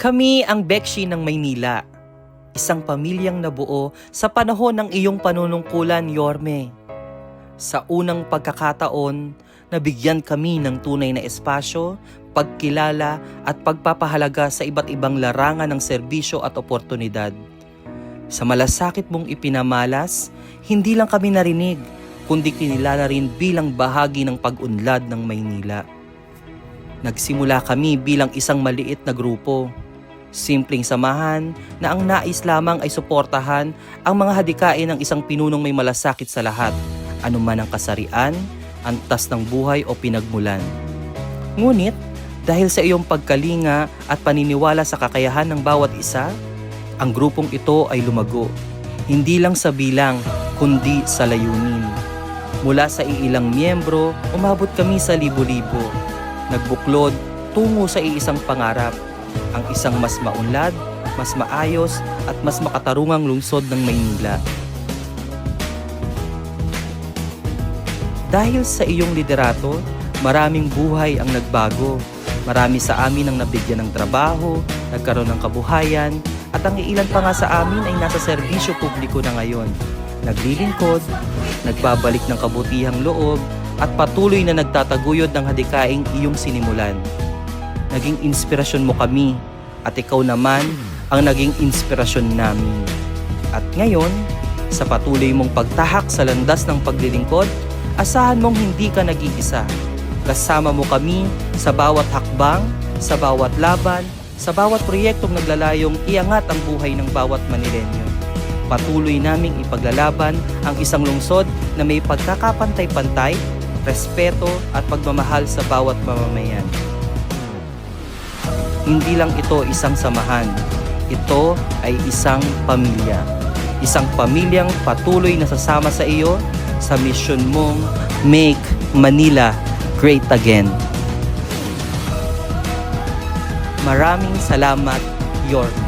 Kami ang Bekshi ng Maynila, isang pamilyang nabuo sa panahon ng iyong panunungkulan, Yorme. Sa unang pagkakataon, nabigyan kami ng tunay na espasyo, pagkilala at pagpapahalaga sa iba't ibang larangan ng serbisyo at oportunidad. Sa malasakit mong ipinamalas, hindi lang kami narinig, kundi kinilala rin bilang bahagi ng pag-unlad ng Maynila. Nagsimula kami bilang isang maliit na grupo. Simpleng samahan na ang nais lamang ay suportahan ang mga hadikain ng isang pinunong may malasakit sa lahat, anuman ang kasarian, antas ng buhay o pinagmulan. Ngunit, dahil sa iyong pagkalinga at paniniwala sa kakayahan ng bawat isa, ang grupong ito ay lumago, hindi lang sa bilang, kundi sa layunin. Mula sa iilang miyembro, umabot kami sa libo-libo. Nagbuklod tungo sa iisang pangarap, ang isang mas maunlad, mas maayos at mas makatarungang lungsod ng Maynila. Dahil sa iyong liderato, maraming buhay ang nagbago. Marami sa amin ang nabigyan ng trabaho, nagkaroon ng kabuhayan, at ang iilan pa nga sa amin ay nasa serbisyo publiko na ngayon. Naglilingkod, nagbabalik ng kabutihang loob, at patuloy na nagtataguyod ng hadikaing iyong sinimulan. Naging inspirasyon mo kami, at ikaw naman ang naging inspirasyon namin. At ngayon, sa patuloy mong pagtahak sa landas ng paglilingkod, asahan mong hindi ka nag-iisa. Kasama mo kami sa bawat hakbang, sa bawat laban, sa bawat proyektong naglalayong iangat ang buhay ng bawat Manilenyo. Patuloy naming ipaglalaban ang isang lungsod na may pagkakapantay-pantay, respeto at pagmamahal sa bawat mamamayan. Hindi lang ito isang samahan, ito ay isang pamilya. Isang pamilyang patuloy na sasama sa iyo sa misyon mong Make Manila Great Again. Maraming salamat, Yorme.